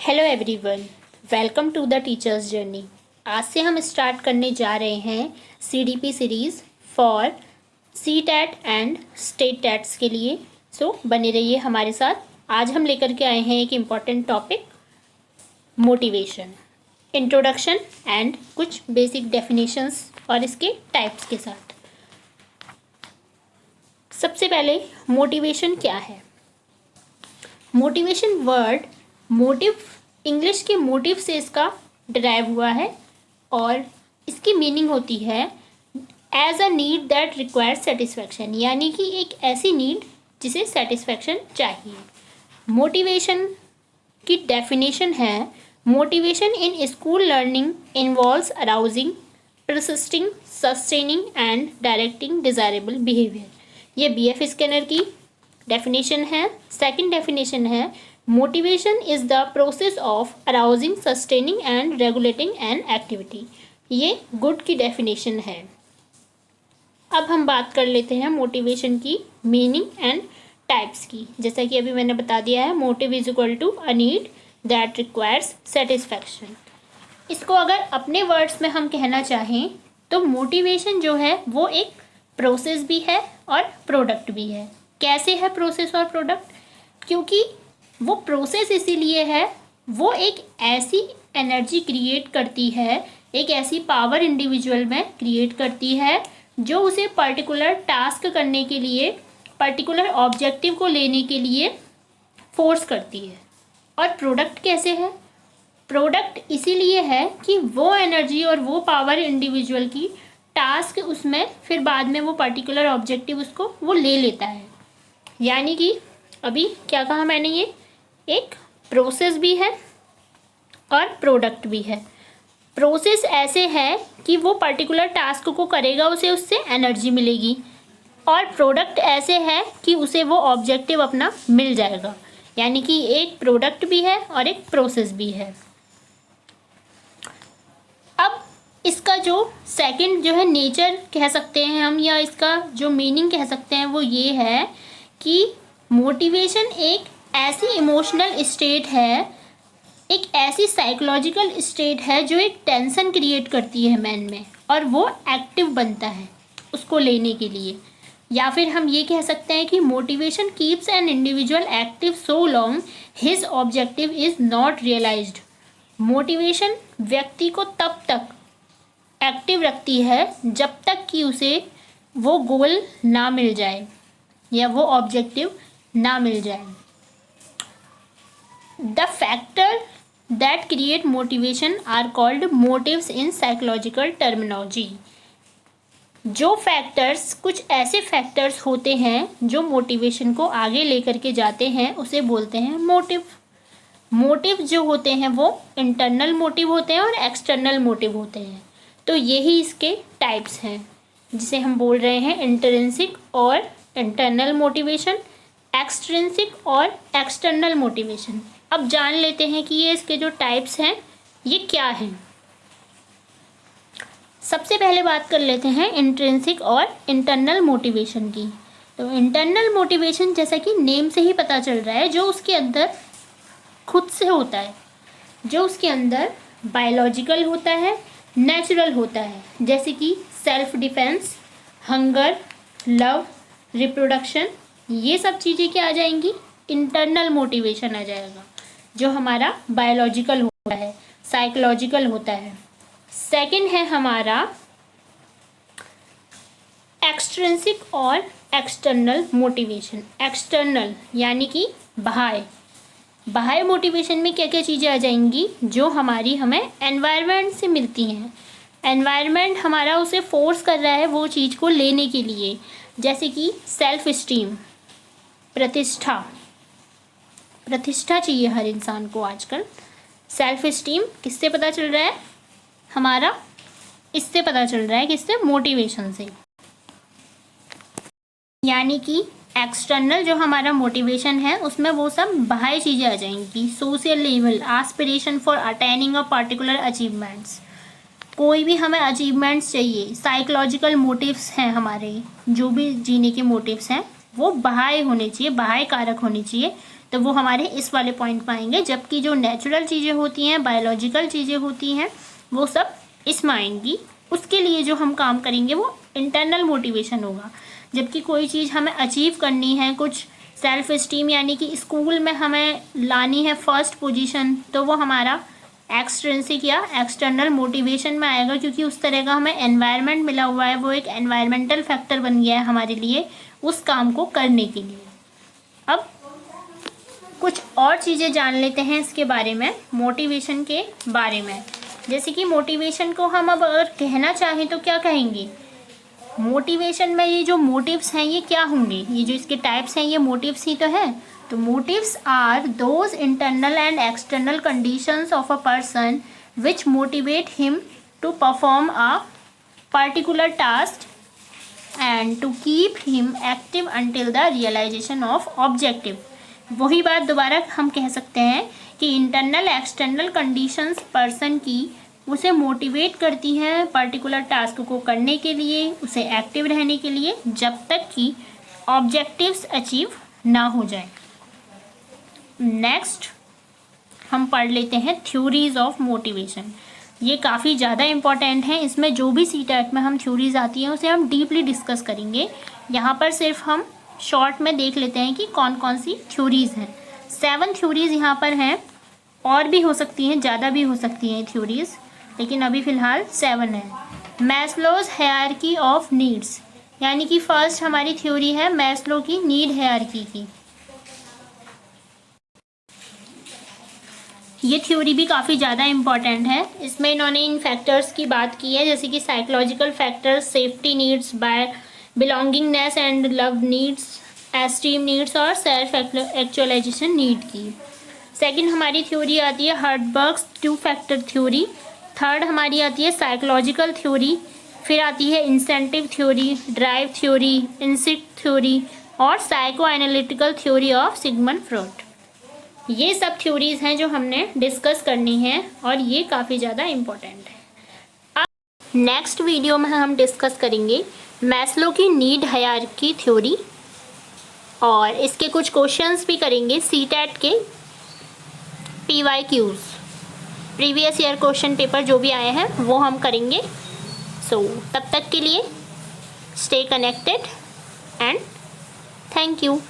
Hello everyone, welcome to the teachers journey. आज से हम स्टार्ट करने जा रहे हैं CDP series for CTET and state TETs के लिए। सो बने रहिए हमारे साथ। आज हम लेकर के आए हैं एक important topic, motivation, introduction and कुछ बेसिक डेफिनेशंस और इसके टाइप्स के साथ। सबसे पहले मोटिवेशन क्या है। मोटिवेशन वर्ड मोटिव, इंग्लिश के मोटिव से इसका डिराइव हुआ है और इसकी मीनिंग होती है as a need that requires satisfaction, यानी कि एक ऐसी नीड जिसे सेटिस्फैक्शन चाहिए। मोटिवेशन की डेफिनेशन है, motivation in school learning involves arousing, persisting, sustaining and directing desirable behaviour. ये BF स्किनर की डेफिनेशन है। सेकंड डेफिनेशन है, motivation is the process of arousing, sustaining and regulating an activity. ये good की definition है। अब हम बात कर लेते हैं मोटिवेशन की मीनिंग एंड टाइप्स की। जैसा कि अभी मैंने बता दिया है, motive is equal to a need that requires satisfaction. इसको अगर अपने वर्ड्स में हम कहना चाहें तो मोटिवेशन जो है वो एक प्रोसेस भी है और प्रोडक्ट भी है। कैसे है प्रोसेस और प्रोडक्ट? क्योंकि वो प्रोसेस इसीलिए है, वो एक ऐसी एनर्जी क्रिएट करती है, एक ऐसी पावर इंडिविजुअल में क्रिएट करती है जो उसे पर्टिकुलर टास्क करने के लिए, पर्टिकुलर ऑब्जेक्टिव को लेने के लिए फोर्स करती है। और प्रोडक्ट कैसे है? प्रोडक्ट इसीलिए है कि वो एनर्जी और वो पावर इंडिविजुअल की टास्क उसमें फिर बाद में वो पर्टिकुलर ऑब्जेक्टिव उसको वो ले लेता है। यानी कि अभी क्या कहा मैंने, ये एक प्रोसेस भी है और प्रोडक्ट भी है। प्रोसेस ऐसे है कि वो पर्टिकुलर टास्क को करेगा, उसे उससे एनर्जी मिलेगी, और प्रोडक्ट ऐसे है कि उसे वो ऑब्जेक्टिव अपना मिल जाएगा। यानी कि एक प्रोडक्ट भी है और एक प्रोसेस भी है। अब इसका जो सेकंड जो है नेचर कह सकते हैं हम, या इसका जो मीनिंग कह सकते हैं वो ये है कि मोटिवेशन एक ऐसी इमोशनल स्टेट है, एक ऐसी साइकोलॉजिकल स्टेट है जो एक टेंशन क्रिएट करती है मैन में, और वो एक्टिव बनता है उसको लेने के लिए। या फिर हम ये कह सकते हैं कि motivation keeps an individual active so long his objective is not realised. Motivation व्यक्ति को तब तक एक्टिव रखती है जब तक कि उसे वो गोल ना मिल जाए या वो ऑब्जेक्टिव ना मिल जाए। The factor that create motivation are called motives in psychological terminology. जो फैक्टर्स, कुछ ऐसे फैक्टर्स होते हैं जो मोटिवेशन को आगे लेकर के जाते हैं, उसे बोलते हैं मोटिव। मोटिव जो होते हैं वो इंटरनल मोटिव होते हैं और एक्सटर्नल मोटिव होते हैं। तो यही इसके टाइप्स हैं, जिसे हम बोल रहे हैं इंट्रिंसिक और इंटरनल मोटिवेशन, एक्सट्रिंसिक और एक्सटर्नल मोटिवेशन। अब जान लेते हैं कि ये इसके जो टाइप्स हैं ये क्या हैं। सबसे पहले बात कर लेते हैं इंट्रिंसिक और इंटरनल मोटिवेशन की। तो इंटरनल मोटिवेशन, जैसा कि नेम से ही पता चल रहा है, जो उसके अंदर खुद से होता है, जो उसके अंदर बायोलॉजिकल होता है, नेचुरल होता है, जैसे कि self defence, hunger, love, reproduction. ये सब चीज़ें क्या आ जाएंगी? इंटरनल मोटिवेशन आ जाएगा, जो हमारा बायोलॉजिकल होता है, साइकोलॉजिकल होता है। सेकंड है हमारा एक्सट्रिंसिक और एक्सटर्नल मोटिवेशन। एक्सटर्नल यानी कि बाह्य। बाह्य मोटिवेशन में क्या क्या चीज़ें आ जाएंगी? जो हमें एनवायरनमेंट से मिलती हैं। एनवायरनमेंट हमारा उसे फोर्स कर रहा है वो चीज़ को लेने के लिए, जैसे कि सेल्फ स्टीम, प्रतिष्ठा। प्रतिष्ठा चाहिए हर इंसान को आजकल। सेल्फ स्टीम किससे पता चल रहा है? हमारा इससे पता चल रहा है, किससे? मोटिवेशन से। यानी कि एक्सटर्नल जो हमारा मोटिवेशन है उसमें वो सब बाह्य चीज़ें आ जाएंगी। Social level, aspiration for attaining a particular achievements. कोई भी हमें अचीवमेंट्स चाहिए। साइकोलॉजिकल मोटिव्स हैं हमारे, जो भी जीने के मोटिव्स हैं वो बाह्य होने चाहिए, बाह्य कारक होने चाहिए, तो वो हमारे इस वाले पॉइंट में आएंगे। जबकि जो नेचुरल चीज़ें होती हैं, बायोलॉजिकल चीज़ें होती हैं, वो सब इसमें आएंगी। उसके लिए जो हम काम करेंगे वो इंटरनल मोटिवेशन होगा। जबकि कोई चीज़ हमें अचीव करनी है, कुछ सेल्फ इस्टीम यानी कि स्कूल में हमें लानी है फर्स्ट पोजीशन, तो वो हमारा एक्सट्रिंसिक या एक्सटर्नल मोटिवेशन में आएगा, क्योंकि उस तरह का हमें एनवायरनमेंट मिला हुआ है, वो एक एनवायरमेंटल फैक्टर बन गया है हमारे लिए उस काम को करने के लिए। अब कुछ और चीज़ें जान लेते हैं इसके बारे में, मोटिवेशन के बारे में। जैसे कि मोटिवेशन को हम अब अगर कहना चाहें तो क्या कहेंगे, मोटिवेशन में ये जो मोटिव्स हैं ये क्या होंगे, ये जो इसके टाइप्स हैं ये मोटिव्स ही तो हैं। तो motives are those internal and external conditions of a person which motivate him to perform a particular task and to keep him active until the realisation of objective. वही बात दोबारा हम कह सकते हैं कि इंटरनल एक्सटर्नल कंडीशंस पर्सन की उसे मोटिवेट करती हैं पर्टिकुलर टास्क को करने के लिए, उसे एक्टिव रहने के लिए, जब तक कि ऑब्जेक्टिव्स अचीव ना हो जाए। नेक्स्ट हम पढ़ लेते हैं थ्योरीज ऑफ मोटिवेशन। ये काफ़ी ज़्यादा इम्पॉर्टेंट है, इसमें जो भी सीटेट में हम थ्योरीज आती हैं उसे हम डीपली डिस्कस करेंगे। यहाँ पर सिर्फ हम शॉर्ट में देख लेते हैं कि कौन कौन सी थ्योरीज हैं। 7 थ्योरीज यहाँ पर हैं, और भी हो सकती हैं, ज़्यादा भी हो सकती हैं थ्योरीज, लेकिन अभी फ़िलहाल 7 है। मैस्लोज हायरार्की ऑफ नीड्स, यानी कि फर्स्ट हमारी थ्योरी है मैस्लो की नीड हायरार्की की। ये थ्योरी भी काफ़ी ज़्यादा इम्पॉर्टेंट है। इसमें इन्होंने इन फैक्टर्स की बात की है, जैसे कि psychological factors, safety needs, by belongingness and love needs, esteem needs और सेल्फ एक्चुअलाइजेशन नीड की। सेकंड हमारी थ्योरी आती है हर्टबर्ग्स 2 फैक्टर थ्योरी। थर्ड हमारी आती है साइकोलॉजिकल थ्योरी। फिर आती है incentive theory, drive theory, instinct theory और psycho analytical theory of Sigmund Freud. ये सब थ्योरीज हैं जो हमने डिस्कस करनी है और ये काफ़ी ज़्यादा इम्पोर्टेंट है। अब नेक्स्ट वीडियो में हम डिस्कस करेंगे मैस्लो की नीड हायरार्की थ्योरी, और इसके कुछ क्वेश्चंस भी करेंगे सीटेट के PYQs, previous year question paper जो भी आए हैं वो हम करेंगे। सो तब तक के लिए stay connected and thank you.